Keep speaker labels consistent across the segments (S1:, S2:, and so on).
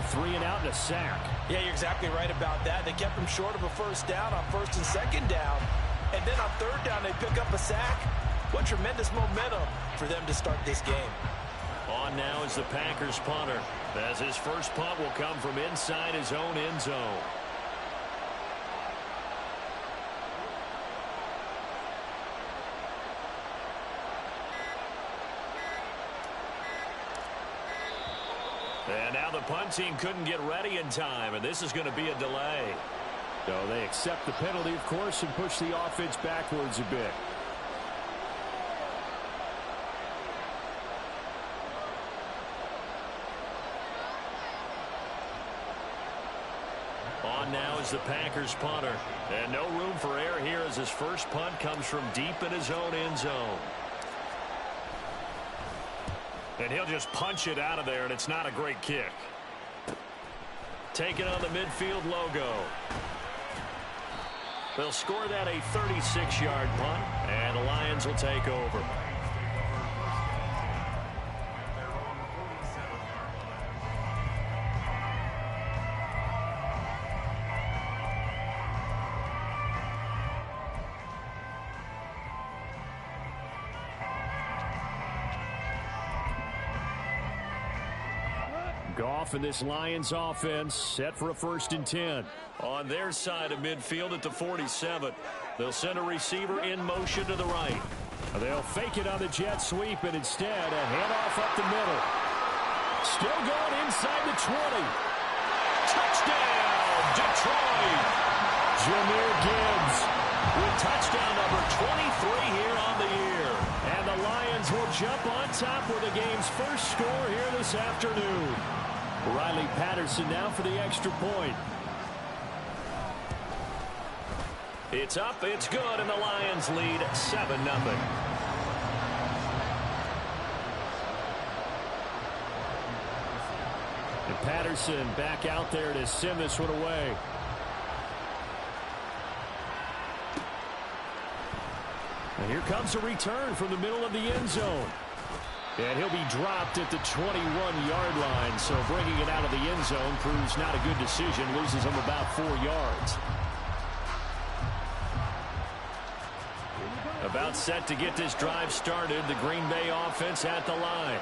S1: 3 and out and a sack.
S2: Yeah, you're exactly right about that. They kept him short of a first down on first and second down. And then on third down, they pick up a sack. What tremendous momentum for them to start this game.
S1: On now is the Packers punter, as his first punt will come from inside his own end zone. And now the punt team couldn't get ready in time, and this is going to be a delay. So they accept the penalty, of course, and push the offense backwards a bit. On now is the Packers punter. And no room for error here as his first punt comes from deep in his own end zone. And he'll just punch it out of there, and it's not a great kick. Taking on the midfield logo. They'll score that a 36-yard punt, and the Lions will take over. Goff and this Lions offense set for a 1st and 10. On their side of midfield at the 47. They'll send a receiver in motion to the right. They'll fake it on the jet sweep, and instead a handoff up the middle. Still going inside the 20. Touchdown, Detroit! Jahmyr Gibbs with touchdown number 23 here on the year. And the Lions will jump on top with the game's first score here this afternoon. Riley Patterson now for the extra point. It's up, it's good, and the Lions lead 7-0. And Patterson back out there to send this one away. And here comes a return from the middle of the end zone. And he'll be dropped at the 21-yard line, so bringing it out of the end zone proves not a good decision, loses him about 4 yards. About set to get this drive started, the Green Bay offense at the line.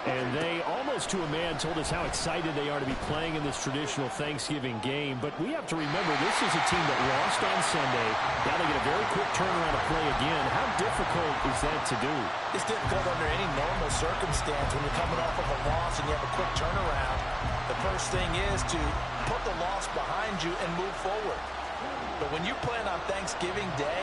S1: And they, almost to a man, told us how excited they are to be playing in this traditional Thanksgiving game. But we have to remember, this is a team that lost on Sunday. Now they get a very quick turnaround to play again. How difficult is that to do?
S2: It's difficult under any normal circumstance when you're coming off of a loss and you have a quick turnaround. The first thing is to put the loss behind you and move forward. But when you're playing on Thanksgiving Day,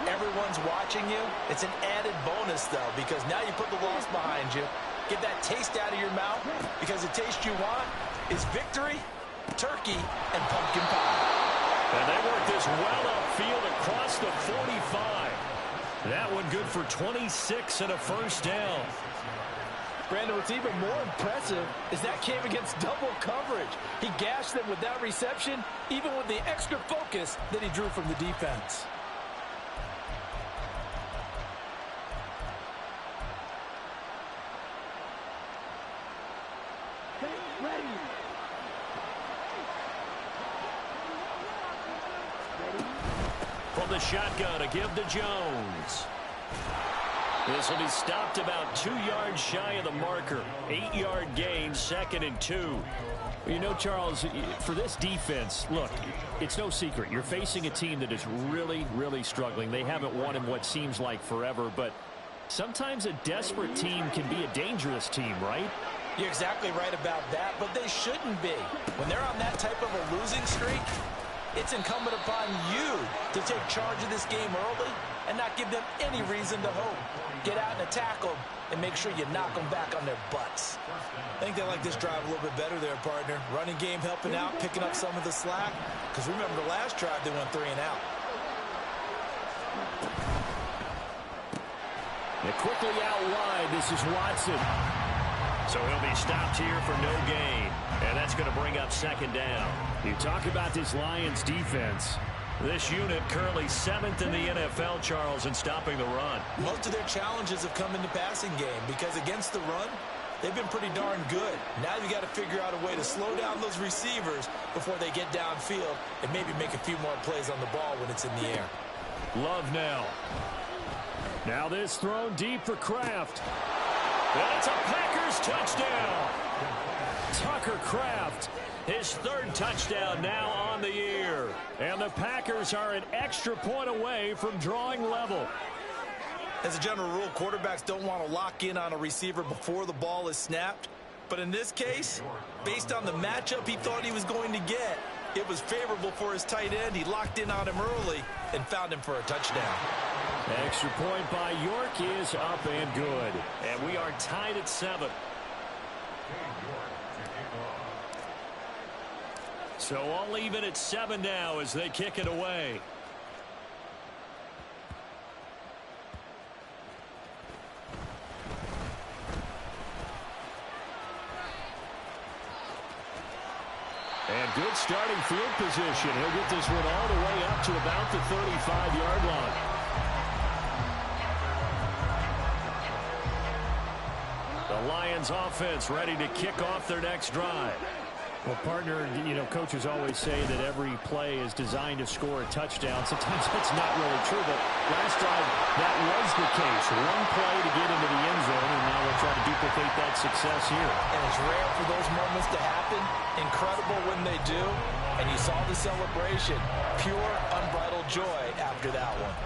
S2: everyone's watching you. It's an added bonus, though, because now you put the loss behind you. Get that taste out of your mouth, because the taste you want is victory, turkey, and pumpkin pie.
S1: And they work this well upfield across the 45. That one good for 26 and a first down.
S2: Brandon, what's even more impressive is that came against double coverage. He gashed them with that reception, even with the extra focus that he drew from the defense.
S1: From the shotgun, a give to Jones. This will be stopped about 2 yards shy of the marker. 8-yard gain, 2nd and 2. You know, Charles, for this defense, look, it's no secret. You're facing a team that is really, really struggling. They haven't won in what seems like forever, but sometimes a desperate team can be a dangerous team, right?
S2: You're exactly right about that, but they shouldn't be. When they're on that type of a losing streak, it's incumbent upon you to take charge of this game early and not give them any reason to hope. Get out and attack them and make sure you knock them back on their butts. I think they like this drive a little bit better there, partner. Running game helping out, picking up some of the slack. Because remember, the last drive they went 3 and out.
S1: And quickly out wide, this is Watson. So he'll be stopped here for no gain. And that's going to bring up 2nd down. You talk about this Lions defense. This unit currently 7th in the NFL, Charles, in stopping the run.
S2: Most of their challenges have come in the passing game because against the run, they've been pretty darn good. Now you got to figure out a way to slow down those receivers before they get downfield and maybe make a few more plays on the ball when it's in the air.
S1: Love now. Now this thrown deep for Kraft. And it's a Packers touchdown. Tucker Kraft, his third touchdown now on the year. And the Packers are an extra point away from drawing level.
S2: As a general rule, quarterbacks don't want to lock in on a receiver before the ball is snapped. But in this case, based on the matchup he thought he was going to get, it was favorable for his tight end. He locked in on him early and found him for a touchdown.
S1: Extra point by York is up and good. And we are tied at 7. So all even at 7 now as they kick it away. And good starting field position. He'll get this one all the way up to about the 35-yard line. The Lions offense ready to kick off their next drive. Well, partner, coaches always say that every play is designed to score a touchdown. Sometimes that's not really true, but last drive, that was the case. One play to get into the end zone, and now they'll try to duplicate that success here.
S2: And it's rare for those moments to happen. Incredible when they do. And you saw the celebration. Pure, unbridled joy after that one.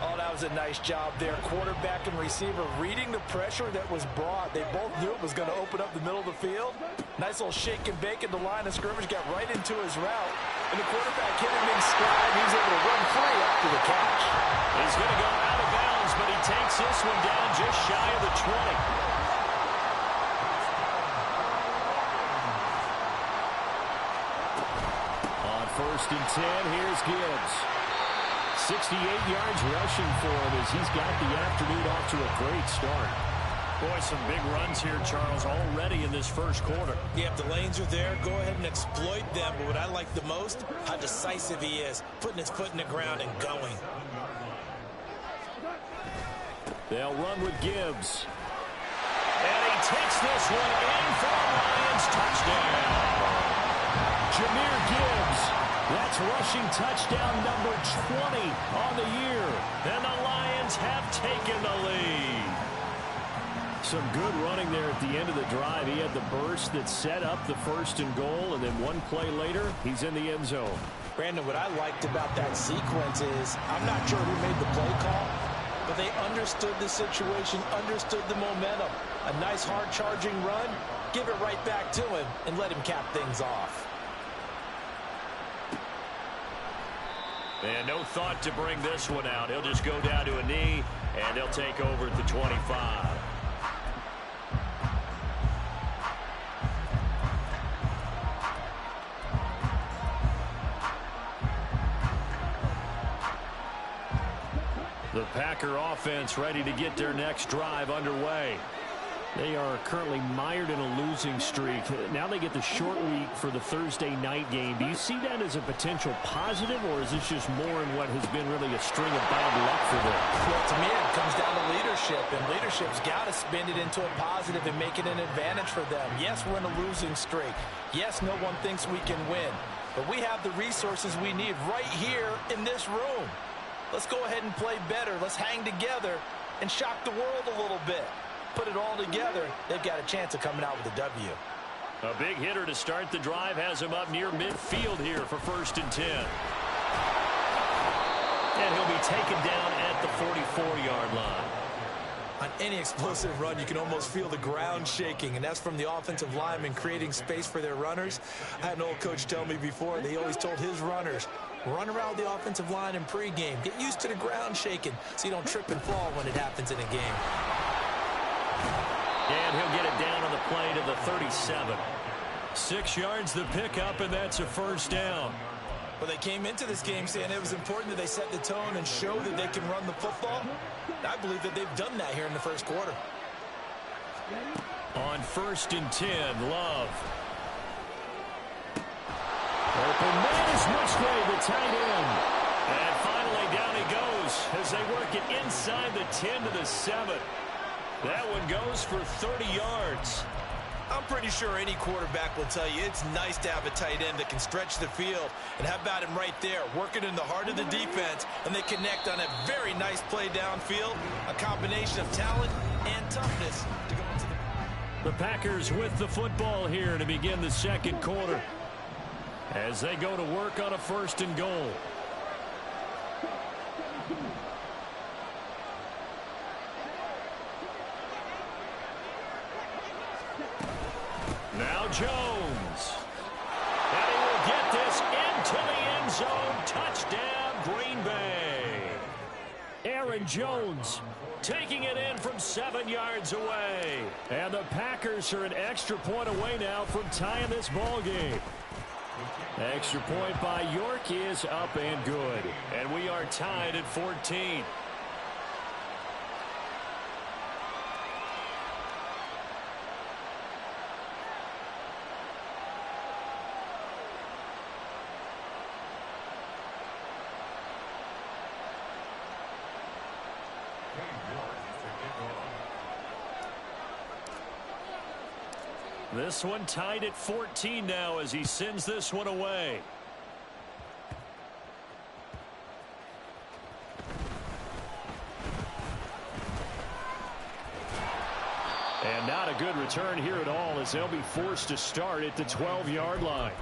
S2: Oh, that was a nice job there. Quarterback and receiver reading the pressure that was brought. They both knew it was going to open up the middle of the field. Nice little shake and bake at the line of scrimmage. Got right into his route. And the quarterback hit him in stride. He was able to run free after the catch.
S1: He's going to go out of bounds, but he takes this one down just shy of the 20. On 1st and 10, here's Gibbs. 68 yards rushing for him as he's got the afternoon off to a great start. Boy, some big runs here, Charles, already in this first quarter.
S2: Yeah, if the lanes are there, go ahead and exploit them. But what I like the most, how decisive he is, putting his foot in the ground and going.
S1: They'll run with Gibbs. And he takes this one in for a Lions touchdown. Jahmyr Gibbs. That's rushing touchdown number 20 on the year. And the Lions have taken the lead. Some good running there at the end of the drive. He had the burst that set up the 1st and goal, and then one play later, he's in the end zone.
S2: Brandon, what I liked about that sequence is, I'm not sure who made the play call, but they understood the situation, understood the momentum. A nice hard-charging run, give it right back to him, and let him cap things off.
S1: And no thought to bring this one out. He'll just go down to a knee, and they'll take over at the 25. The Packer offense ready to get their next drive underway. They are currently mired in a losing streak. Now they get the short week for the Thursday night game. Do you see that as a potential positive, or is this just more in what has been really a string of bad luck for them?
S2: Well, to me, it comes down to leadership, and leadership's got to spin it into a positive and make it an advantage for them. Yes, we're in a losing streak. Yes, no one thinks we can win, but we have the resources we need right here in this room. Let's go ahead and play better. Let's hang together and shock the world a little bit. Put it all together, they've got a chance of coming out with a W.
S1: A big hitter to start the drive has him up near midfield here for 1st and 10. And he'll be taken down at the 44-yard line.
S2: On any explosive run, you can almost feel the ground shaking, and that's from the offensive linemen creating space for their runners. I had an old coach tell me before, they always told his runners, run around the offensive line in pregame. Get used to the ground shaking so you don't trip and fall when it happens in a game.
S1: And he'll get it down on the play to the 37. 6 yards the pickup, and that's a 1st down.
S2: Well, they came into this game saying it was important that they set the tone and show that they can run the football. I believe that they've done that here in the first quarter.
S1: On 1st and 10, Love. Open man is Musgrave, the tight end. And finally down he goes as they work it inside the 10 to the 7. That one goes for 30 yards.
S2: I'm pretty sure any quarterback will tell you it's nice to have a tight end that can stretch the field. And how about him right there, working in the heart of the defense, and they connect on a very nice play downfield, a combination of talent and toughness to go into
S1: the Packers with the football here to begin the second quarter as they go to work on a 1st and goal. Now Jones. And he will get this into the end zone. Touchdown, Green Bay. Aaron Jones taking it in from 7 yards away. And the Packers are an extra point away now from tying this ball game. Extra point by York is up and good. And we are tied at 14. This one tied at 14 now as he sends this one away. And not a good return here at all as they'll be forced to start at the 12-yard line.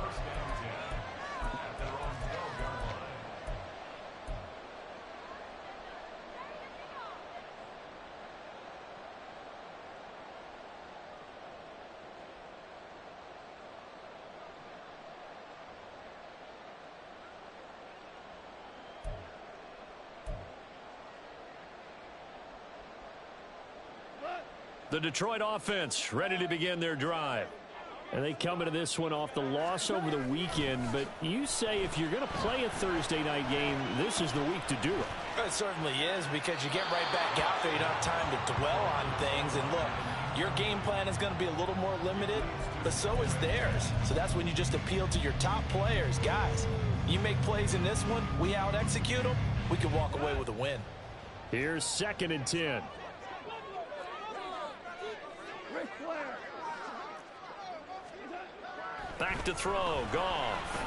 S1: The Detroit offense ready to begin their drive. And they come into this one off the loss over the weekend. But you say if you're going to play a Thursday night game, this is the week to do it.
S2: It certainly is, because you get right back out there. You don't have time to dwell on things. And look, your game plan is going to be a little more limited, but so is theirs. So that's when you just appeal to your top players. Guys, you make plays in this one, we out-execute them, we can walk away with a win.
S1: Here's 2nd and 10. Back to throw, Goff.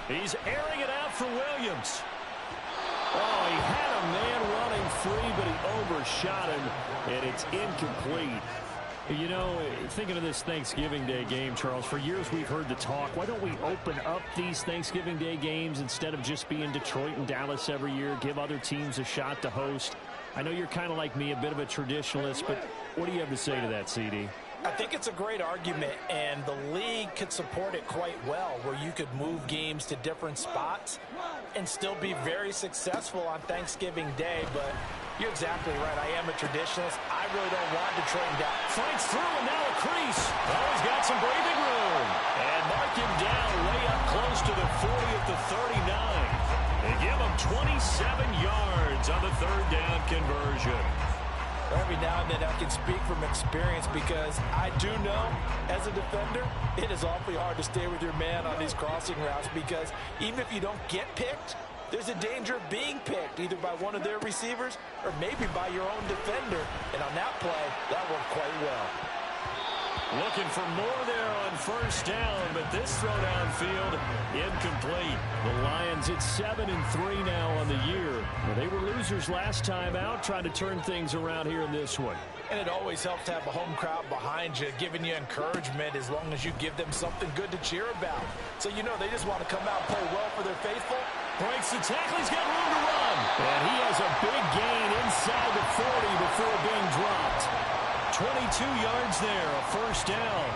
S1: He's airing it out for Williams. Oh, he had a man running free, but he overshot him, and it's incomplete. You know, thinking of this Thanksgiving Day game, Charles, for years we've heard the talk, why don't we open up these Thanksgiving Day games instead of just being Detroit and Dallas every year, give other teams a shot to host? I know you're kind of like me, a bit of a traditionalist, but what do you have to say to that, CD?
S2: I think it's a great argument, and the league could support it quite well, where you could move games to different spots and still be very successful on Thanksgiving Day. But you're exactly right. I am a traditionalist. I really don't want Detroit and Dallas.
S1: Fights through, and now a crease. Oh, he's got some breathing room. And mark him down way up close to the 40 at the 39. They give him 27 yards on the 3rd down conversion.
S2: Every now and then I can speak from experience, because I do know as a defender it is awfully hard to stay with your man on these crossing routes, because even if you don't get picked, there's a danger of being picked either by one of their receivers or maybe by your own defender. And on that play, that worked quite well.
S1: Looking for more there on 1st down, but this throw downfield incomplete. The Lions at 7-3 now on the year. Well, they were losers last time out, trying to turn things around here in this one.
S2: And it always helps to have a home crowd behind you, giving you encouragement as long as you give them something good to cheer about. So you know they just want to come out and play well for their faithful.
S1: Breaks the tackle, he's got room to run. And he has a big gain inside the 40 before being dropped. 22 yards there, a 1st down.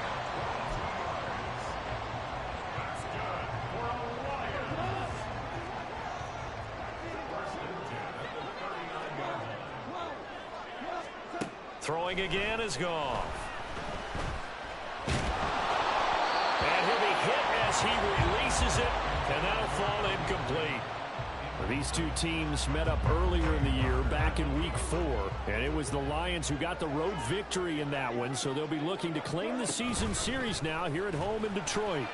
S1: Throwing again is Goff. And he'll be hit as he releases it, and that'll fall incomplete. These two teams met up earlier in the year, back in Week 4, and it was the Lions who got the road victory in that one, so they'll be looking to claim the season series now here at home in Detroit.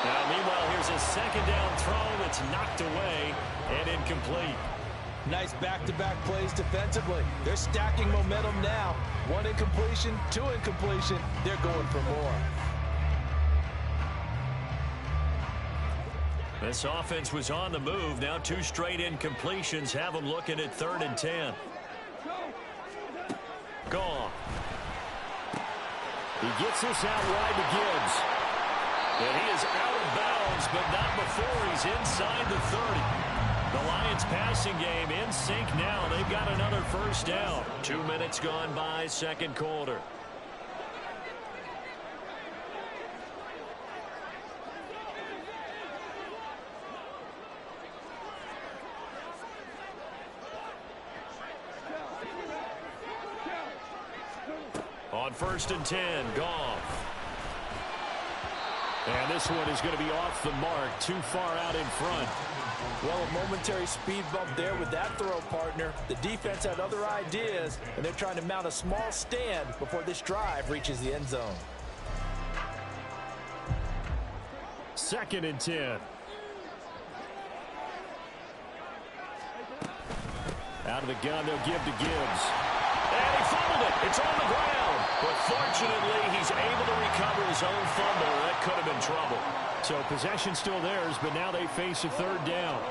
S1: Now, meanwhile, here's a 2nd down throw that's knocked away and incomplete.
S2: Nice back-to-back plays defensively. They're stacking momentum now. 1 incompletion, 2 incompletion. They're going for more.
S1: This offense was on the move. Now 2 straight incompletions have them looking at 3rd and 10. Gone. He gets this out wide to Gibbs. And he is out of bounds, but not before he's inside the 30. The Lions passing game in sync now. They've got another first down. 2 minutes gone by, second quarter. On 1st and 10, Goff. And this one is going to be off the mark, too far out in front.
S2: Well, a momentary speed bump there with that throw, partner. The defense had other ideas, and they're trying to mount a small stand before this drive reaches the end zone.
S1: 2nd and 10. Out of the gun, they'll give to Gibbs. And he fumbled it. It's on the ground. But fortunately, he's able to recover his own fumble. That could have been trouble. So possession still theirs, but now they face a 3rd down.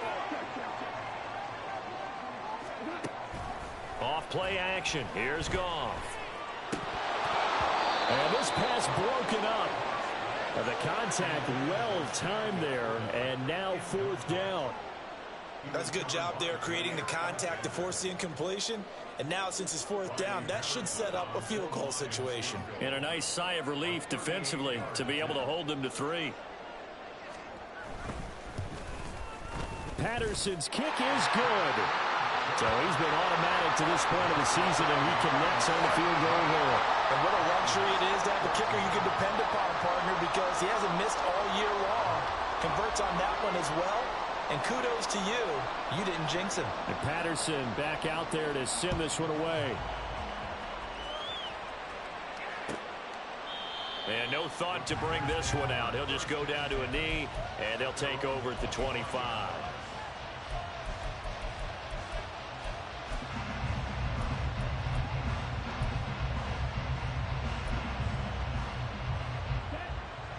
S1: Off play action. Here's Goff. And this pass broken up. The contact well timed there, and now 4th down.
S2: That's a good job there creating the contact to force the incompletion. And now, since it's 4th down, that should set up a field goal situation.
S1: And a nice sigh of relief defensively to be able to hold them to 3. Patterson's kick is good. So he's been automatic to this point of the season, and he connects on the field goal hole.
S2: And what a luxury it is to have a kicker you can depend upon, partner, because he hasn't missed all year long. Converts on that one as well. And kudos to you. You didn't jinx him.
S1: And Patterson back out there to send this one away. And no thought to bring this one out. He'll just go down to a knee, and they'll take over at the 25.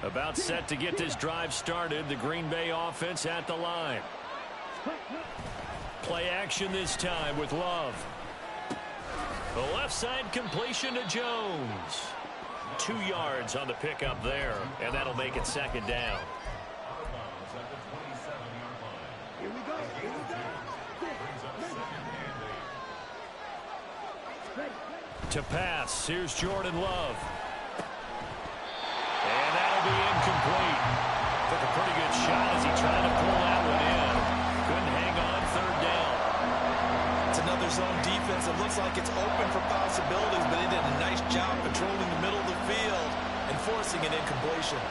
S1: About set to get this drive started. The Green Bay offense at the line. Play action this time with Love. The left side completion to Jones. 2 yards on the pickup there, and that'll make it 2nd down. To pass, here's Jordan Love. And that'll be incomplete. Took a pretty good shot as he tried to pull that one in. Couldn't hang on, 3rd down.
S2: It's another zone defense. It looks like it's open for possibilities, but they did a nice job patrolling the middle of the field and forcing an incompletion.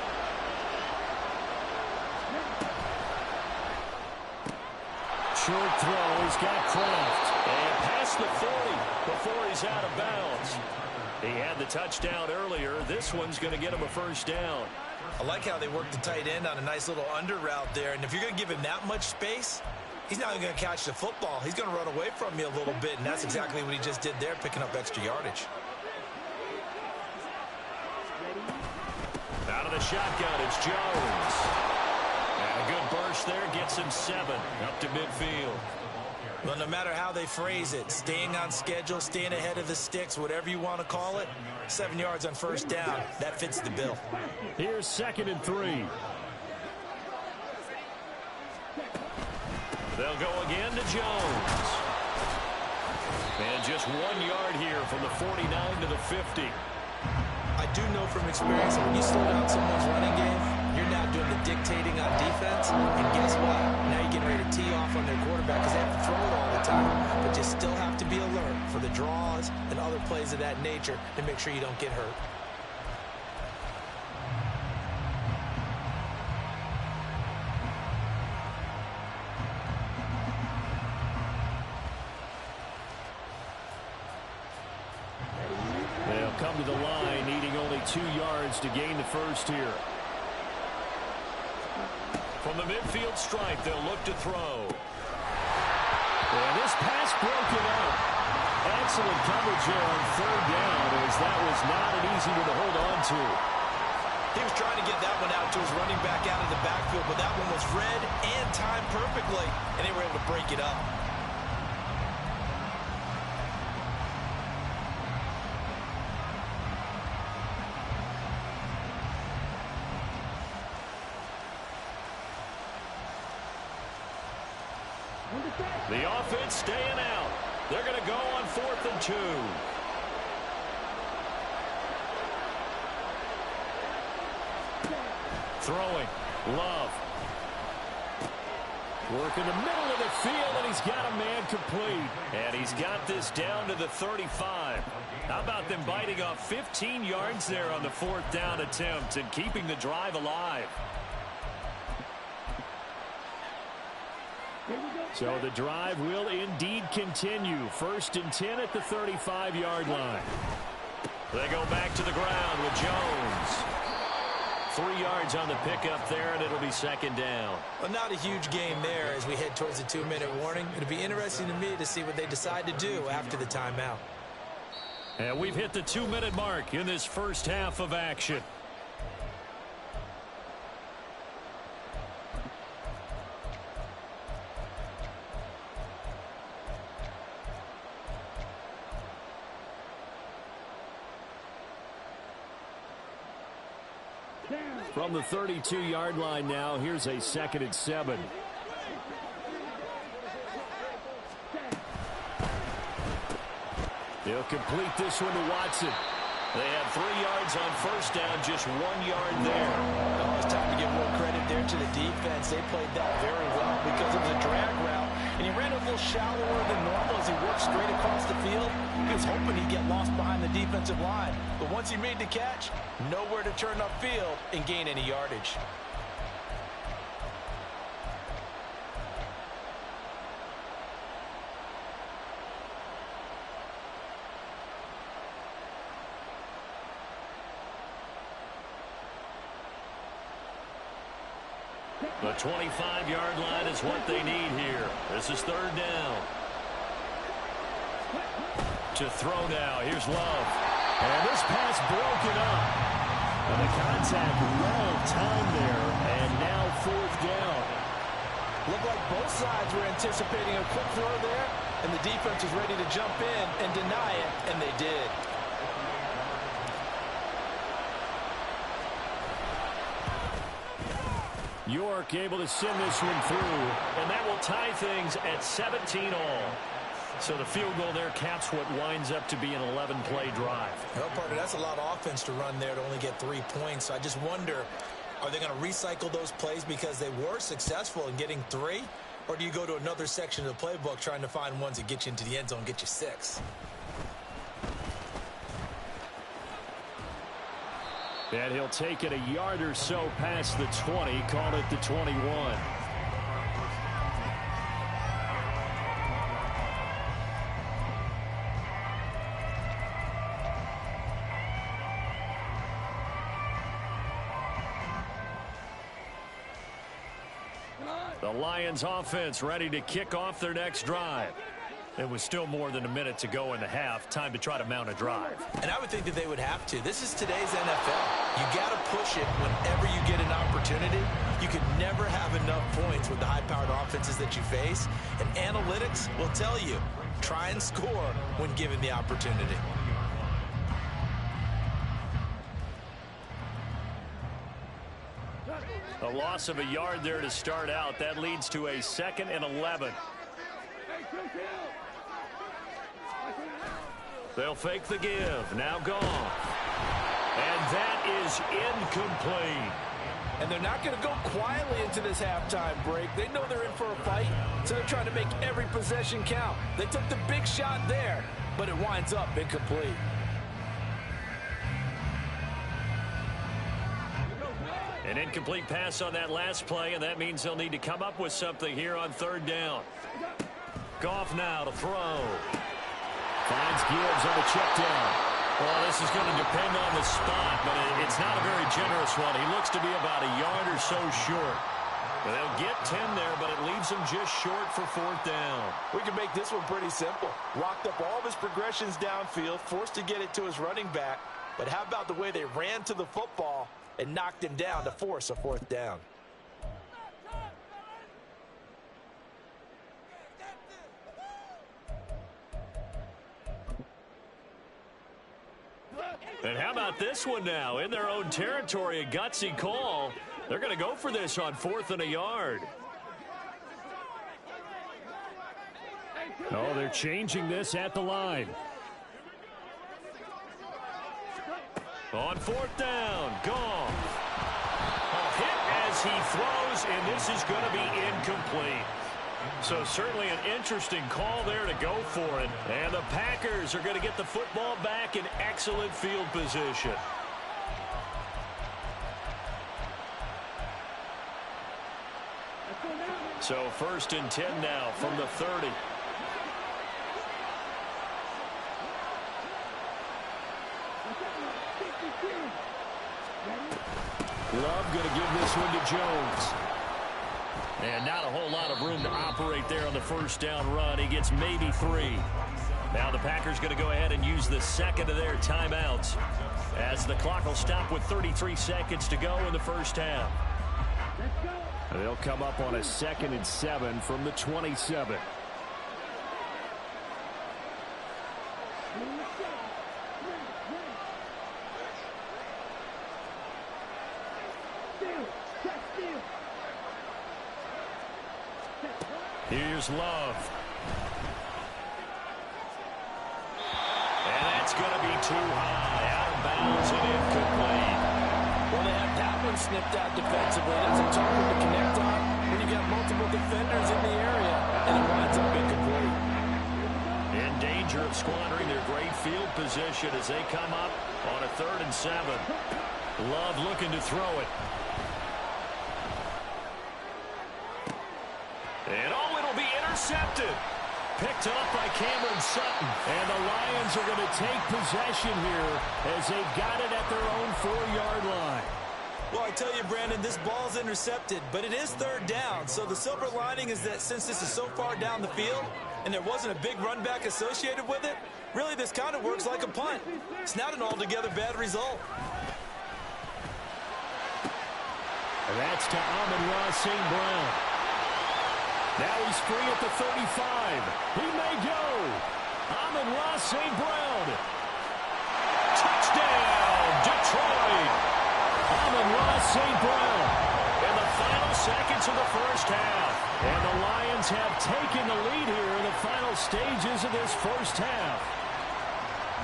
S1: Short throw, he's got Kraft. And past the 40 before he's out of bounds. He had the touchdown earlier. This one's going to get him a 1st down.
S2: I like how they worked the tight end on a nice little under route there. And if you're going to give him that much space, he's not going to catch the football. He's going to run away from you a little bit, and that's exactly what he just did there, picking up extra yardage.
S1: Out of the shotgun, it's Jones. And a good burst there gets him 7 up to midfield.
S2: Well, no matter how they phrase it, staying on schedule, staying ahead of the sticks, whatever you want to call it, 7 yards on 1st down, that fits the bill.
S1: Here's 2nd and 3. They'll go again to Jones. And just 1 yard here from the 49 to the 50.
S2: I do know from experience that when you slow down someone's running game, you're now doing the dictating on defense. And guess what? Now you're getting ready to tee off on their quarterback because they have to throw it all the time. But you still have to be alert for the draws and other plays of that nature to make sure you don't get hurt.
S1: They'll come to the line, needing only 2 yards to gain the first here. From the midfield stripe, they'll look to throw. And this pass broken up. Excellent coverage here on third down, as that was not an easy one to hold on to.
S2: He was trying to get that one out to his running back out of the backfield, but that one was read and timed perfectly, and they were able to break it up.
S1: The offense staying out. They're going to go on 4th and 2. Throwing. Love. Work in the middle of the field, and he's got a man complete. And he's got this down to the 35. How about them biting off 15 yards there on the 4th down attempt and keeping the drive alive? So the drive will indeed continue. 1st and 10 at the 35-yard line. They go back to the ground with Jones. 3 yards on the pickup there, and it'll be 2nd down.
S2: Well, not a huge gain there as we head towards the 2-minute warning. It'll be interesting to me to see what they decide to do after the timeout.
S1: And we've hit the 2-minute mark in this first half of action. From the 32-yard line now, here's a 2nd and 7. He'll complete this one to Watson. They have 3 yards on 1st down, just 1 yard there.
S2: Oh, it's time to give more credit there to the defense. They played that very well because it was a drag route, and he ran a little shallower than normal as he worked straight across the field. He was hoping he'd get lost behind the defensive line, but once he made the catch, nowhere to turn upfield and gain any yardage.
S1: The 25-yard line is what they need here. This is 3rd down. To throw now. Here's Love. And this pass broken up. And the contact well timed there. And now 4th down.
S2: Looked like both sides were anticipating a quick throw there, and the defense was ready to jump in and deny it, and they did.
S1: York able to send this one through, and that will tie things at 17 all. So the field goal there caps what winds up to be an 11-play drive.
S2: Well, partner, that's a lot of offense to run there to only get 3 points. So I just wonder, are they going to recycle those plays because they were successful in getting 3? Or do you go to another section of the playbook trying to find ones that get you into the end zone and get you 6?
S1: And he'll take it a yard or so past the 20, call it the 21. The Lions offense ready to kick off their next drive. It was still more than a minute to go in the half. Time to try to mount a drive.
S2: And I would think that they would have to. This is today's NFL. You got to push it whenever you get an opportunity. You can never have enough points with the high-powered offenses that you face. And analytics will tell you, try and score when given the opportunity.
S1: A loss of a yard there to start out. That leads to a 2nd and 11. They'll fake the give. Now gone. And that is incomplete.
S2: And they're not going to go quietly into this halftime break. They know they're in for a fight, so they're trying to make every possession count. They took the big shot there, but it winds up incomplete.
S1: An incomplete pass on that last play, and that means they'll need to come up with something here on 3rd down. Goff now to throw. Finds Gibbs on the check down. Well, this is going to depend on the spot, but it's not a very generous one. He looks to be about a yard or so short. Well, they'll get 10 there, but it leaves them just short for fourth down.
S2: We can make this one pretty simple. Locked up all of his progressions downfield, forced to get it to his running back. But how about the way they ran to the football and knocked him down to force a fourth down?
S1: And how about this one now? In their own territory, a gutsy call. They're going to go for this on 4th and a yard. Oh, they're changing this at the line. On 4th down, Goff. A hit as he throws, and this is going to be incomplete. So certainly an interesting call there to go for it. And the Packers are going to get the football back in excellent field position. So 1st and 10 now from the 30. Love going to give this one to Jones. And not a whole lot of room to operate there on the first down run. He gets maybe 3. Now the Packers going to go ahead and use the second of their timeouts, as the clock will stop with 33 seconds to go in the first half. They'll come up on a 2nd and 7 from the 27. Here's Love. And that's going to be too high. Out of bounds and incomplete.
S2: Well, they have that one snipped out defensively. That's a tough one to connect on when you've got multiple defenders in the area, and it winds up incomplete.
S1: In danger of squandering their great field position as they come up on a 3rd and 7. Love looking to throw it. And it'll be intercepted. Picked up by Cameron Sutton. And the Lions are going to take possession here as they've got it at their own 4-yard line.
S3: Well, I tell you, Brandon, this ball's intercepted, but it is 3rd down. So the silver lining is that since this is so far down the field and there wasn't a big run back associated with it, really this kind of works like a punt. It's not an altogether bad result.
S1: And that's to Amon-Ra St. Brown. Now he's free at the 35. He may go. Amon-Ra St. Brown. Touchdown, Detroit. Amon-Ra St. Brown. In the final seconds of the first half. And the Lions have taken the lead here in the final stages of this first half.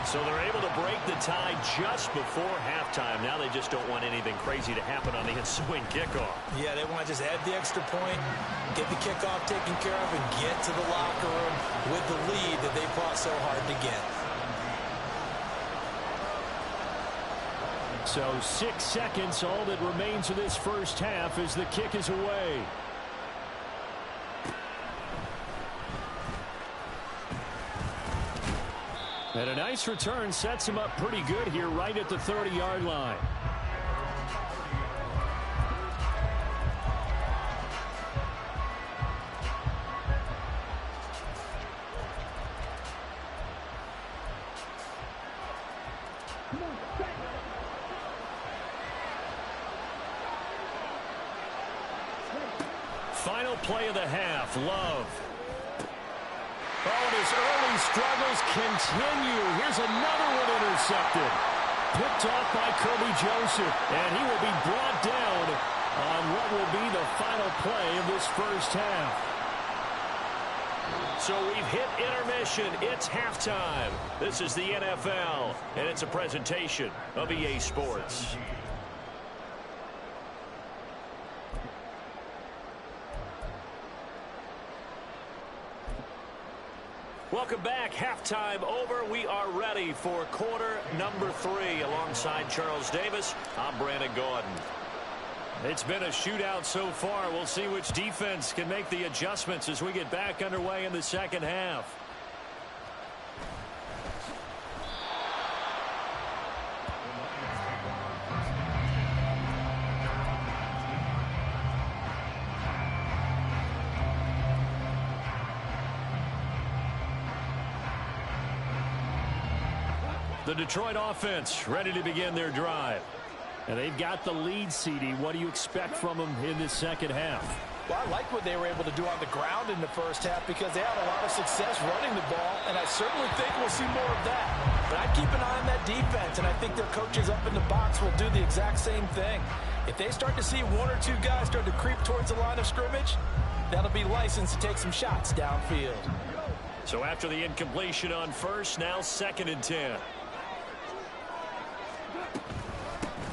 S1: So they're able to break the tie just before halftime. Now they just don't want anything crazy to happen on the ensuing kickoff.
S3: Yeah, they want to just add the extra point, get the kickoff taken care of, and get to the locker room with the lead that they fought so hard to get.
S1: So 6 seconds, all that remains of this first half as the kick is away. And a nice return sets him up pretty good here right at the 30-yard line. Final play of the half, Love. Oh, and his early struggles continue. Here's another one intercepted. Picked off by Kirby Joseph. And he will be brought down on what will be the final play of this first half. So we've hit intermission. It's halftime. This is the NFL, and it's a presentation of EA Sports. Welcome back. Halftime over. We are ready for quarter number 3. Alongside Charles Davis, I'm Brandon Gordon. It's been a shootout so far. We'll see which defense can make the adjustments as we get back underway in the second half. The Detroit offense ready to begin their drive. And they've got the lead, CD. What do you expect from them in this second half?
S2: Well, I like what they were able to do on the ground in the first half because they had a lot of success running the ball, and I certainly think we'll see more of that. But I'd keep an eye on that defense, and I think their coaches up in the box will do the exact same thing. If they start to see one or two guys start to creep towards the line of scrimmage, that'll be licensed to take some shots downfield.
S1: So after the incompletion on first, now 2nd and 10.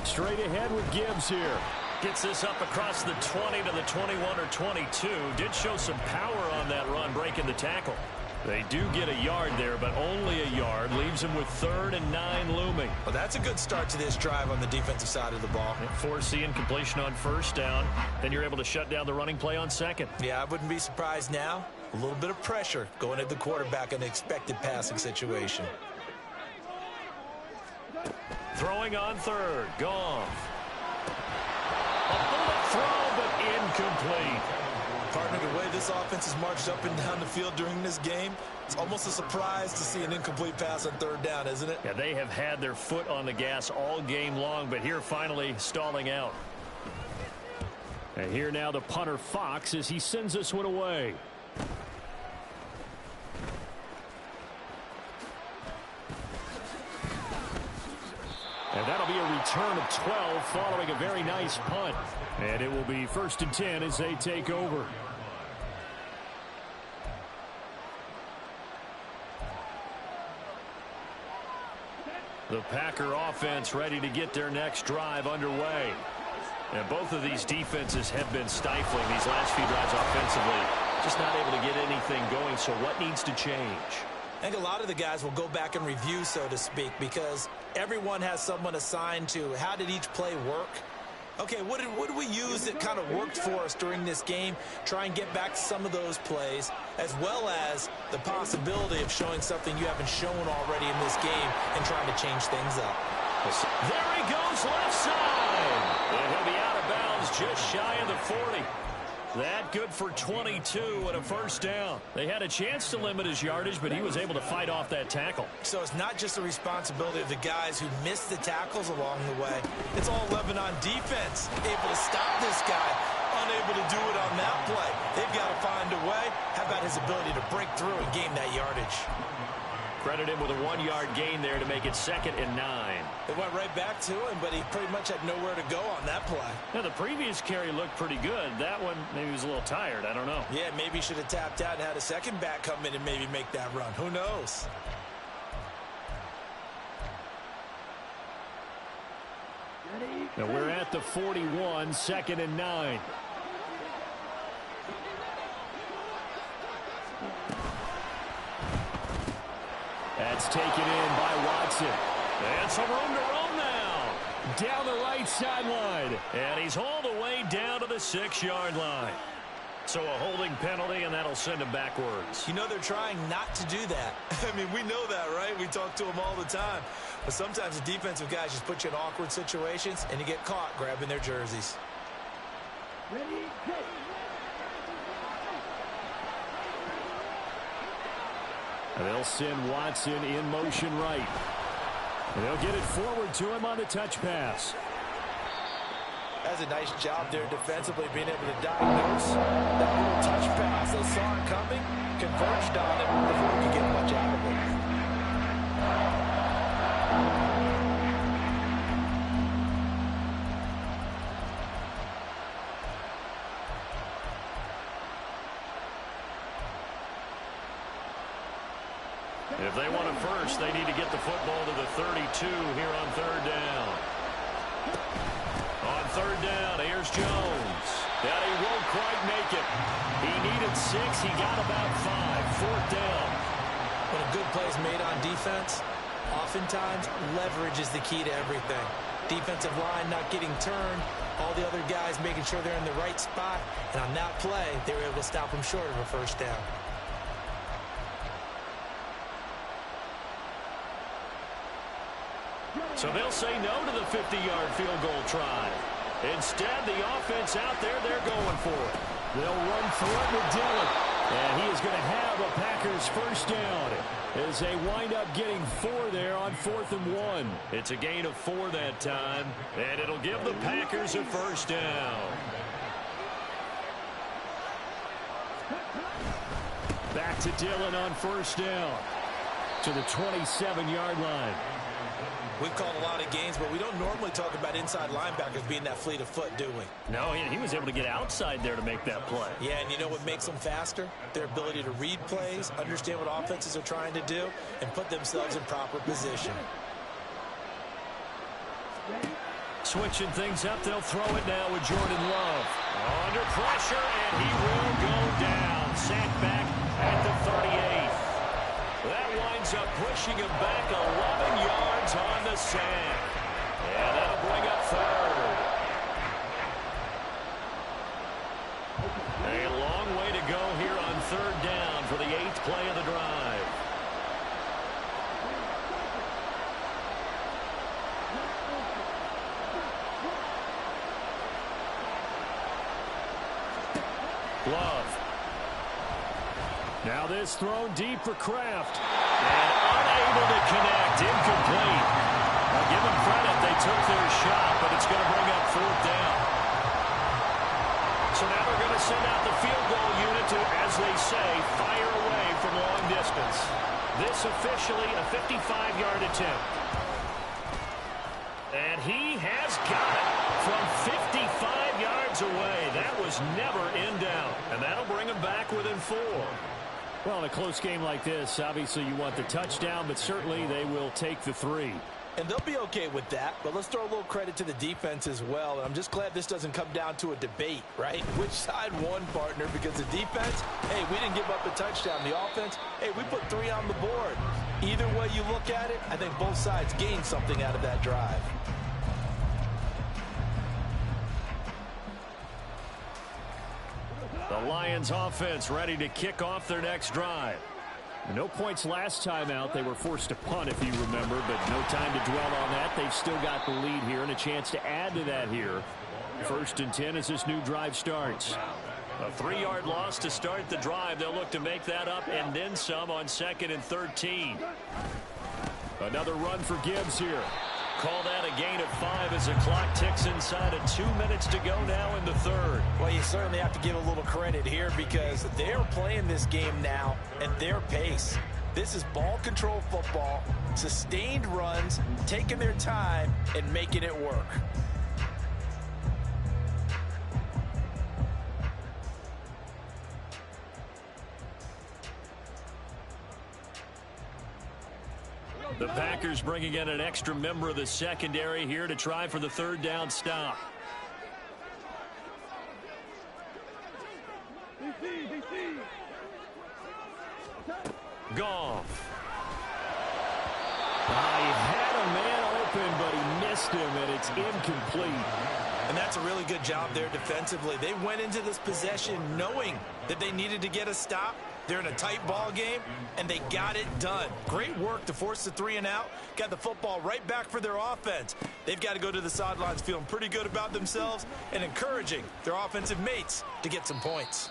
S1: Straight ahead with Gibbs here. Gets this up across the 20 to the 21 or 22. Did show some power on that run, breaking the tackle. They do get a yard there, but only a yard. Leaves them with 3rd and 9 looming.
S2: Well, that's a good start to this drive on the defensive side of the ball.
S1: Force the incompletion on first down. Then you're able to shut down the running play on second.
S2: Yeah, I wouldn't be surprised now. A little bit of pressure going at the quarterback in an expected passing situation.
S1: Throwing on 3rd. Goff. A bullet throw, but incomplete.
S3: Partner, the way this offense has marched up and down the field during this game, it's almost a surprise to see an incomplete pass on 3rd down, isn't it?
S1: Yeah, they have had their foot on the gas all game long, but here finally stalling out. And here now the punter Fox as he sends this one away. And that'll be a return of 12 following a very nice punt. And it will be 1st and 10 as they take over. The Packer offense ready to get their next drive underway. And both of these defenses have been stifling these last few drives offensively. Just not able to get anything going, so what needs to change?
S2: I think a lot of the guys will go back and review, so to speak, because everyone has someone assigned to how did each play work. Okay, what did we use that kind of worked for us during this game? Try and get back to some of those plays, as well as the possibility of showing something you haven't shown already in this game and trying to change things up.
S1: There he goes, left side. And he'll be out of bounds just shy of the 40. That good for 22 and a 1st down. They had a chance to limit his yardage, but he was able to fight off that tackle.
S2: So it's not just the responsibility of the guys who missed the tackles along the way. It's all 11 on defense, able to stop this guy, unable to do it on that play. They've got to find a way. How about his ability to break through and gain that yardage?
S1: Credit him with a 1-yard gain there to make it 2nd and 9.
S2: It went right back to him, but he pretty much had nowhere to go on that play.
S1: Now, the previous carry looked pretty good. That one, maybe he was a little tired. I don't know.
S2: Yeah, maybe he should have tapped out and had a second back come in and maybe make that run. Who knows?
S1: Now we're at the 41, 2nd and 9. That's taken in by Watson. And some room to roam now. Down the right sideline. And he's hauled away down to the 6-yard line. So a holding penalty, and that'll send him backwards.
S2: You know they're trying not to do that.
S3: I mean, we know that, right? We talk to them all the time. But sometimes the defensive guys just put you in awkward situations, and you get caught grabbing their jerseys.
S4: Ready, go.
S1: And they'll send Watson in motion right. And they'll get it forward to him on the touch pass.
S2: That's a nice job there defensively, being able to diagnose that little touch pass. They saw it coming, converged on it before we could get much out of it.
S1: If they want it first, they need to get the football to the 32 here on 3rd down. On 3rd down, here's Jones. That he won't quite make it. He needed 6. He got about 5. 4th down.
S2: When a good play is made on defense, oftentimes leverage is the key to everything. Defensive line not getting turned, all the other guys making sure they're in the right spot, and on that play, they were able to stop them short of a 1st down.
S1: So they'll say no to the 50-yard field goal try. Instead, the offense out there, they're going for it. They'll run through it with Dillon. And he is going to have a Packers 1st down. as they wind up getting 4 there on 4th and 1. It's a gain of 4 that time, and it'll give the Packers a first down. Back to Dillon on first down to the 27-yard line.
S3: We've called a lot of games, but we don't normally talk about inside linebackers being that fleet of foot, do we?
S1: No, he was able to get outside there to make that play.
S3: Yeah, and you know what makes them faster? Their ability to read plays, understand what offenses are trying to do, and put themselves in proper position.
S1: Switching things up, they'll throw it now with Jordan Love. Under pressure, and he will go down. Sacked back at the 38th. That winds up pushing him back 11 yards on the sack. And that'll bring up 3rd. A long way to go here on 3rd down for the 8th play of the drive. Love. Now this thrown deep for Kraft. And unable to connect. Incomplete. Now give them credit. They took their shot, but it's going to bring up 4th down. So now they're going to send out the field goal unit to, as they say, fire away from long distance. This officially a 55-yard attempt. And he has got it from 55 yards away. That was never in doubt. And that'll bring him back within 4. Well, in a close game like this, obviously you want the touchdown, but certainly they will take the 3.
S3: And they'll be okay with that, but let's throw a little credit to the defense as well. And I'm just glad this doesn't come down to a debate, right? Which side won, partner? Because the defense, hey, we didn't give up a touchdown. The offense, hey, we put 3 on the board. Either way you look at it, I think both sides gained something out of that drive.
S1: The Lions offense ready to kick off their next drive. No points last time out. They were forced to punt, if you remember, but no time to dwell on that. They've still got the lead here and a chance to add to that here. 1st and 10 as this new drive starts. A 3-yard loss to start the drive. They'll look to make that up and then some on 2nd and 13. Another run for Gibbs here. Call that a gain of 5 as the clock ticks inside of 2 minutes to go now in the 3rd.
S3: Well, you certainly have to give a little credit here because they're playing this game now at their pace. This is ball control football, sustained runs, taking their time, and making it work.
S1: The Packers bringing in an extra member of the secondary here to try for the 3rd down stop. Goff. He had a man open, but he missed him, and it's incomplete.
S3: And that's a really good job there defensively. They went into this possession knowing that they needed to get a stop. They're in a tight ball game, and they got it done. Great work to force the 3 and out. Got the football right back for their offense. They've got to go to the sidelines feeling pretty good about themselves and encouraging their offensive mates to get some points.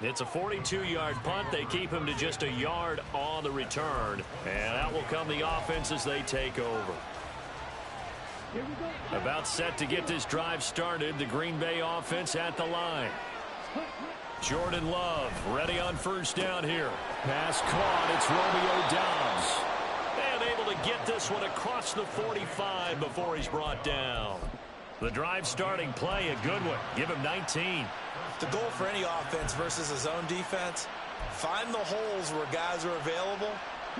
S1: It's a 42-yard punt. They keep him to just a yard on the return. And out will come the offense as they take over. About set to get this drive started. The Green Bay offense at the line. Jordan Love ready on 1st down here. Pass caught. It's Romeo Doubs. And able to get this one across the 45 before he's brought down. The drive starting play, a good one. Give him 19.
S3: The goal for any offense versus a zone defense, find the holes where guys are available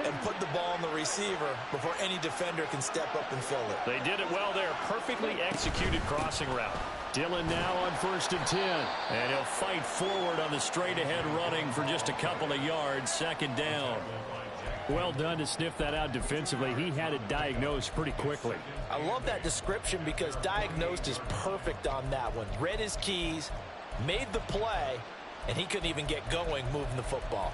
S3: and put the ball on the receiver before any defender can step up and fill it.
S1: They did it well there. Perfectly executed crossing route. Dillon now on 1st and 10. And he'll fight forward on the straight-ahead running for just a couple of yards. 2nd down. Well done to sniff that out defensively. He had it diagnosed pretty quickly.
S3: I love that description because diagnosed is perfect on that one. Read his keys, made the play, and he couldn't even get going moving the football.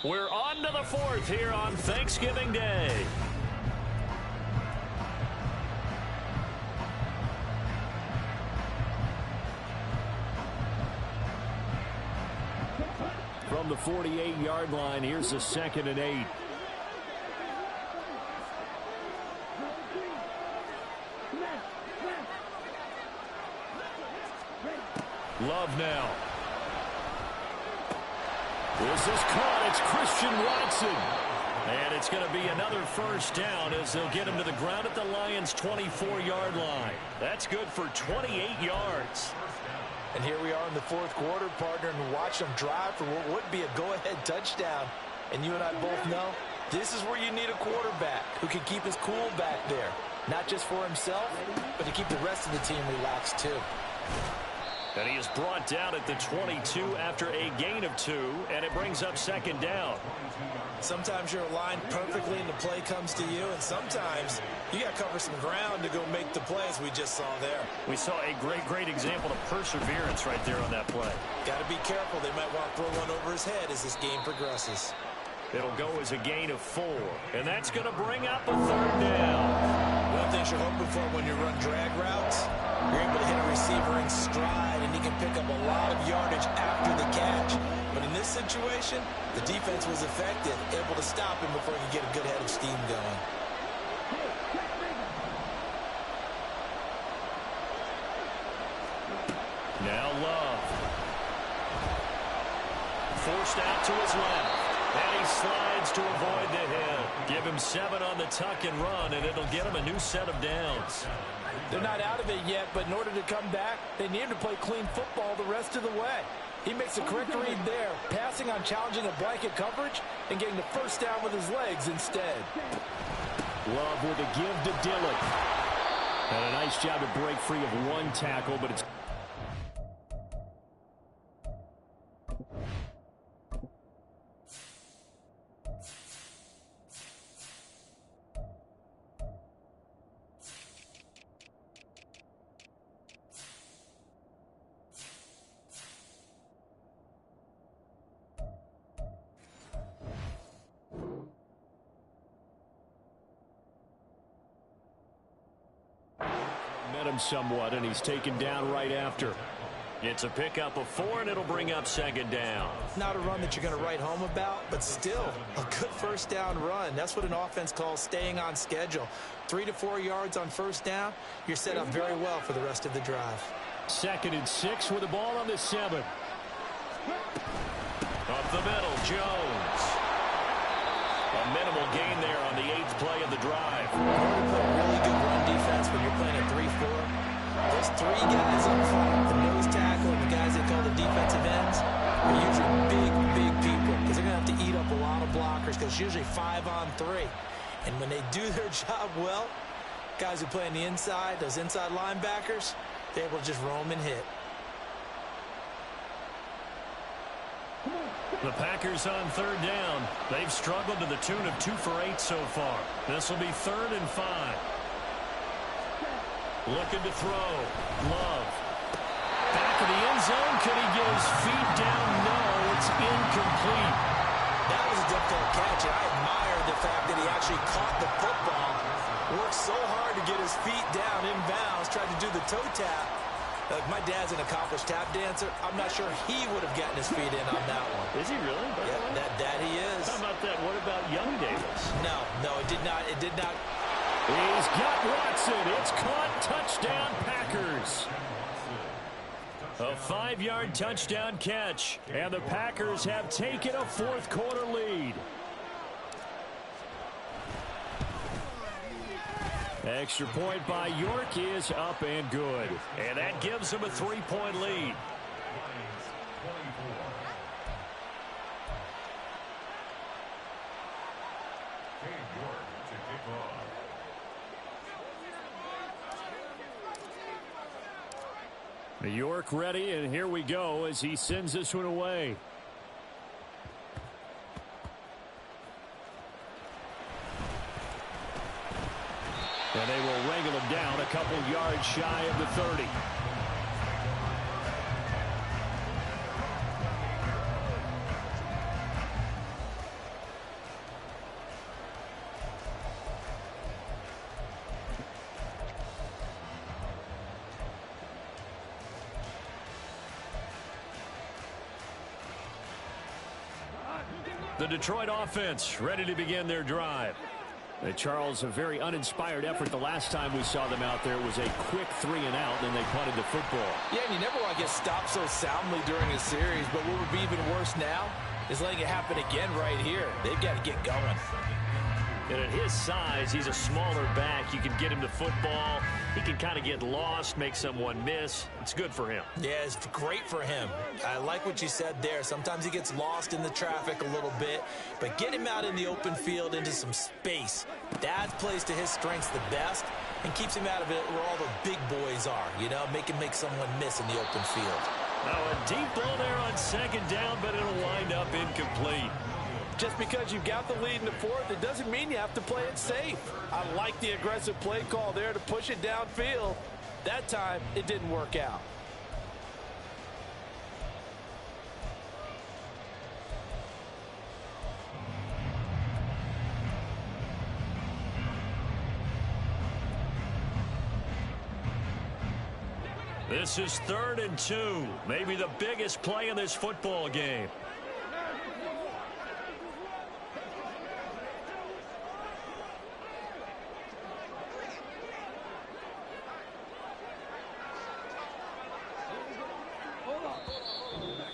S1: We're on to the fourth here on Thanksgiving Day. From the 48-yard line, here's a 2nd and 8. Love now. This is caught. It's Christian Watson. And it's going to be another first down as they'll get him to the ground at the Lions' 24-yard line. That's good for 28 yards.
S2: And here we are in the fourth quarter, partner, and watch them drive for what would be a go-ahead touchdown. And you and I both know this is where you need a quarterback who can keep his cool back there. Not just for himself, but to keep the rest of the team relaxed too.
S1: And he is brought down at the 22 after a gain of 2, and it brings up 2nd down.
S3: Sometimes you're aligned perfectly and the play comes to you, and sometimes you got to cover some ground to go make the plays we just saw there.
S1: We saw a great example of perseverance right there on that play.
S3: Got to be careful. They might want to throw one over his head as this game progresses.
S1: It'll go as a gain of 4, and that's going to bring up a 3rd down.
S3: One thing you're hoping for when you run drag routes, you're able to hit a receiver in stride, and he can pick up a lot of yardage after the catch. But in this situation, the defense was effective, able to stop him before he could get a good head of steam going.
S1: Now Love. Forced out to his left. And he slides to avoid the hit. Give him 7 on the tuck and run, and it'll get him a new set of downs.
S2: They're not out of it yet, but in order to come back, they need him to play clean football the rest of the way. He makes a correct read there, passing on challenging a blanket coverage and getting the first down with his legs instead.
S1: Love with a give to Dillon. And a nice job to break free of one tackle, but it's... him somewhat, and he's taken down right after. It's a pickup of 4, and it'll bring up 2nd down.
S3: Not a run that you're going to write home about, but still a good first down run. That's what an offense calls staying on schedule. 3 to 4 yards on first down, you're set up very well for the rest of the drive.
S1: 2nd and 6 with the ball on the 7. Up the middle, Jones. A minimal gain there on the 8th play of the drive.
S3: Really good run defense when you're playing a 3-4. Those 3 guys up front, the nose tackle and the guys they call the defensive ends, are usually big people because they're going to have to eat up a lot of blockers because it's usually 5 on 3. And when they do their job well, guys who play on the inside, those inside linebackers, they're able to just roam and hit.
S1: The Packers on 3rd down. They've struggled to the tune of 2 for 8 so far. This will be 3rd and 5. Looking to throw. Love. Back of the end zone. Could he get his feet down? No, it's incomplete.
S3: That was a difficult catch, and I admire the fact that he actually caught the football. Worked so hard to get his feet down inbounds, tried to do the toe tap. My dad's an accomplished tap dancer. I'm not sure he would have gotten his feet in on that one.
S1: Is he really?
S3: Yeah, that he is.
S1: How about that? What about young Davis?
S3: No, it did not. It did not.
S1: He's got Watson. It's caught. Touchdown, Packers. A 5-yard touchdown catch, and the Packers have taken a fourth quarter lead. Extra point by York is up and good. And that gives them a 3-point lead. York ready, and here we go as he sends this one away. And they will wrangle him down a couple yards shy of the 30. The Detroit offense ready to begin their drive. Charles, a very uninspired effort the last time we saw them out there. It was a quick 3 and out, and they punted the football.
S2: Yeah, and you never want to get stopped so soundly during a series, but what would be even worse now is letting it happen again right here. They've got to get going.
S1: And at his size, he's a smaller back. You can get him to football. He can kind of get lost, make someone miss. It's good for him.
S2: Yeah, it's great for him. I like what you said there. Sometimes he gets lost in the traffic a little bit, but get him out in the open field into some space. That plays to his strengths the best and keeps him out of it where all the big boys are, you know, make someone miss in the open field.
S1: Now a deep ball there on second down, but it'll wind up incomplete.
S3: Just because you've got the lead in the fourth, it doesn't mean you have to play it safe. I like the aggressive play call there to push it downfield. That time, it didn't work out.
S1: This is 3rd and 2, maybe the biggest play in this football game.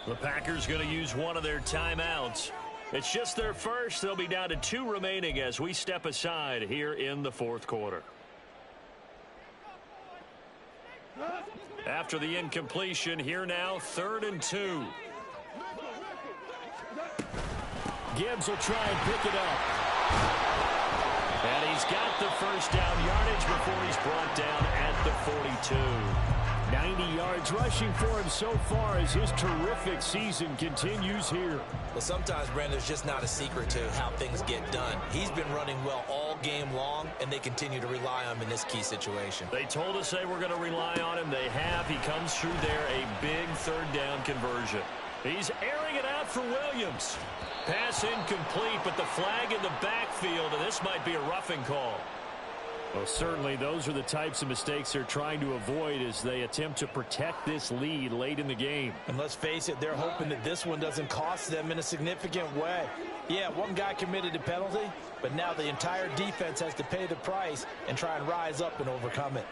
S1: The Packers going to use one of their timeouts. It's just their first. They'll be down to 2 remaining as we step aside here in the 4th quarter. After the incompletion, here now, 3rd and 2. Gibbs will try and pick it up. And he's got the first down yardage before he's brought down at the 42. 90 yards rushing for him so far as his terrific season continues here.
S2: Well, sometimes, Brandon, there's just not a secret to how things get done. He's been running well all game long, and they continue to rely on him in this key situation.
S1: They told us they were going to rely on him. They have. He comes through there, a big 3rd down conversion. He's airing it out for Williams. Pass incomplete, but the flag in the backfield, and this might be a roughing call. Well, certainly those are the types of mistakes they're trying to avoid as they attempt to protect this lead late in the game.
S3: And let's face it, they're hoping that this one doesn't cost them in a significant way. Yeah, one guy committed a penalty, but now the entire defense has to pay the price and try and rise up and overcome it.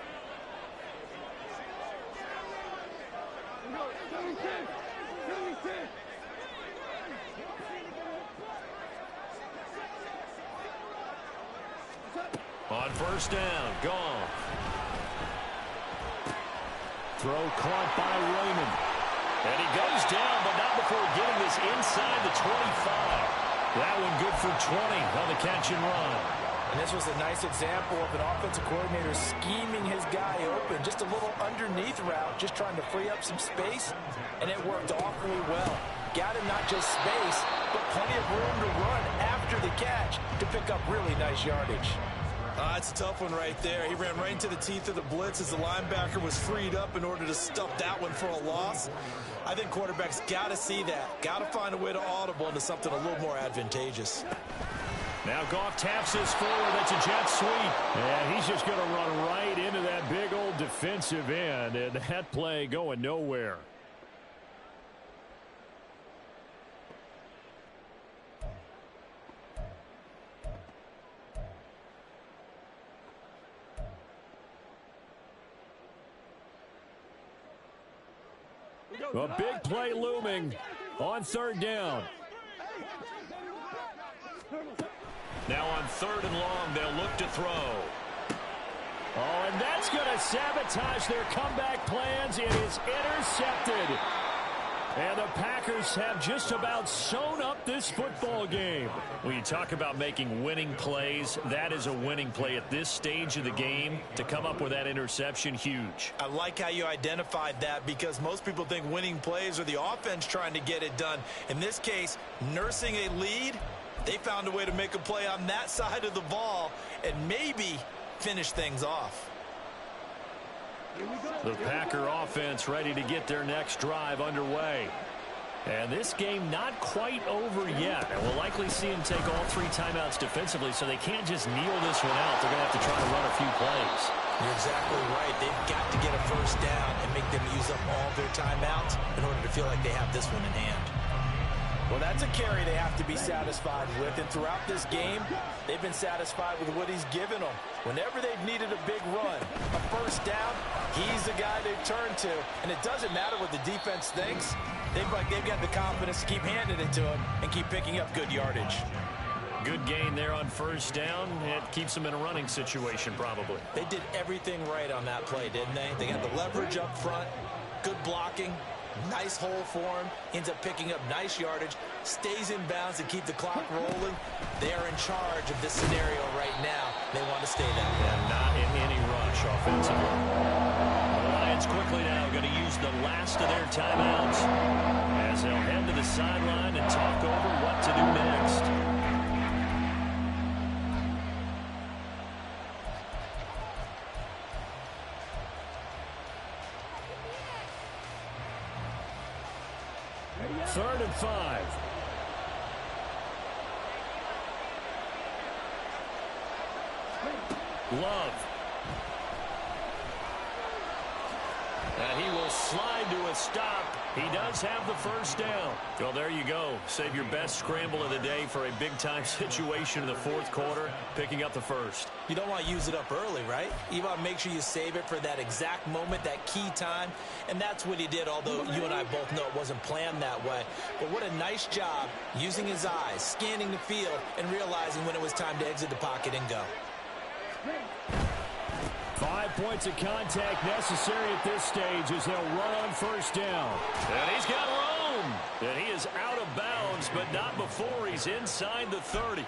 S1: On 1st down, gone. Throw caught by Raymond. And he goes down, but not before getting this inside the 25. That one good for 20 on the catch and run.
S2: And this was a nice example of an offensive coordinator scheming his guy open. Just a little underneath route, just trying to free up some space, and it worked awfully well. Got him not just space, but plenty of room to run after the catch to pick up really nice yardage.
S3: It's a tough one right there. He ran right into the teeth of the blitz as the linebacker was freed up in order to stuff that one for a loss. I think quarterbacks got to see that. Got to find a way to audible into something a little more advantageous.
S1: Now Goff taps this forward. That's a jet sweep. And he's just going to run right into that big old defensive end. And that play going nowhere. A big play looming on 3rd down. Now on 3rd and long, they'll look to throw. Oh, and that's going to sabotage their comeback plans. It is intercepted. And the Packers have just about sewn up this football game. When you talk about making winning plays, that is a winning play at this stage of the game. To come up with that interception, huge.
S3: I like how you identified that because most people think winning plays are the offense trying to get it done. In this case, nursing a lead, they found a way to make a play on that side of the ball and maybe finish things off.
S1: The Packer offense ready to get their next drive underway. And this game not quite over yet. And we'll likely see them take all 3 timeouts defensively, so they can't just kneel this one out. They're going to have to try to run a few plays.
S2: You're exactly right. They've got to get a first down and make them use up all their timeouts in order to feel like they have this one in hand. Well, that's a carry they have to be satisfied with. And throughout this game, they've been satisfied with what he's given them. Whenever they've needed a big run, a first down, he's the guy they've turned to. And it doesn't matter what the defense thinks. They've got the confidence to keep handing it to him and keep picking up good yardage.
S1: Good gain there on first down. It keeps them in a running situation, probably.
S2: They did everything right on that play, didn't they? They got the leverage up front, good blocking, nice hole for him, ends up picking up nice yardage, stays in bounds to keep the clock rolling. They are in charge of this scenario right now. They want to stay that way.
S1: And not in any rush offensively. The Lions quickly now going to use the last of their timeouts as they'll head to the sideline and talk over what to do next. Third and 5. Love. And he will slide to a stop. He does have the first down. Well, there you go. Save your best scramble of the day for a big-time situation in the fourth quarter, picking up the first.
S2: You don't want to use it up early, right? You want to make sure you save it for that exact moment, that key time. And that's what he did, although you and I both know it wasn't planned that way. But what a nice job using his eyes, scanning the field, and realizing when it was time to exit the pocket and go.
S1: 5 points of contact necessary at this stage as they'll run on first down. And he's got room. And he is out of bounds, but not before he's inside the 30.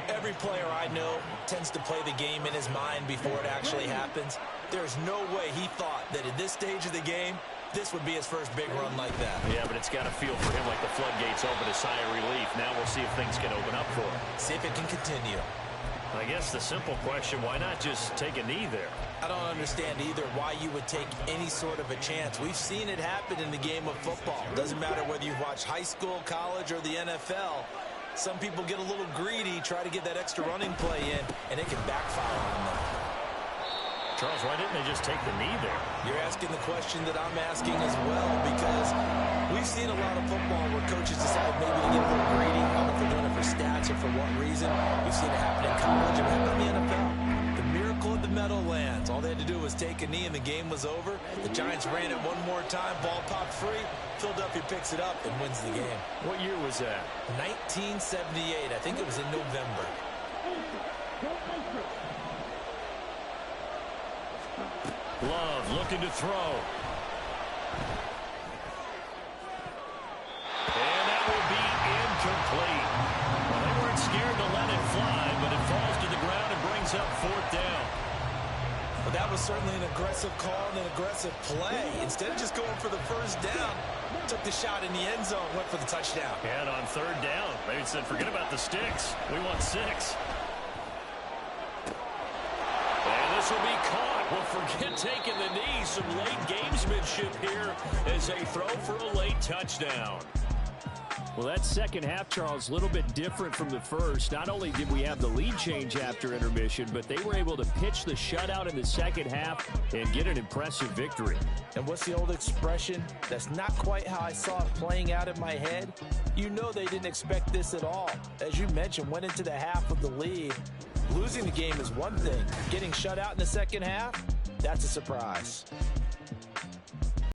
S2: Every player I know tends to play the game in his mind before it actually happens. There's no way he thought that at this stage of the game, this would be his first big run like that.
S1: Yeah, but it's got to feel for him like the floodgates open, a sigh of relief. Now we'll see if things can open up for him.
S2: See if it can continue.
S1: I guess the simple question, why not just take a knee there?
S2: I don't understand either why you would take any sort of a chance. We've seen it happen in the game of football. Doesn't matter whether you watch high school, college, or the NFL. Some people get a little greedy, try to get that extra running play in, and it can backfire on them.
S1: Charles, why didn't they just take the knee there?
S2: You're asking the question that I'm asking as well, because we've seen a lot of football where coaches decide maybe to get a little greedy. I don't know if they're doing it for stats or for what reason. We've seen it happen in college and happen in the NFL. The miracle of the Meadowlands. All they had to do was take a knee and the game was over. The Giants ran it one more time. Ball popped free. Philadelphia picks it up and wins the game.
S1: What year was that?
S2: 1978. I think it was in November.
S1: Love looking to throw. And that will be incomplete. Well, they weren't scared to let it fly, but it falls to the ground and brings up fourth down.
S2: Well, that was certainly an aggressive call and an aggressive play. Instead of just going for the first down, took the shot in the end zone, went for the touchdown.
S1: And on third down, they said, forget about the sticks. We want 6. And this will be caught. Well, forget taking the knee. Some late gamesmanship here as they throw for a late touchdown. Well, that second half, Charles, a little bit different from the first. Not only did we have the lead change after intermission, but they were able to pitch the shutout in the second half and get an impressive victory.
S2: And what's the old expression? That's not quite how I saw it playing out in my head. You know they didn't expect this at all. As you mentioned, went into the half with the lead. Losing the game is one thing. Getting shut out in the second half, that's a surprise.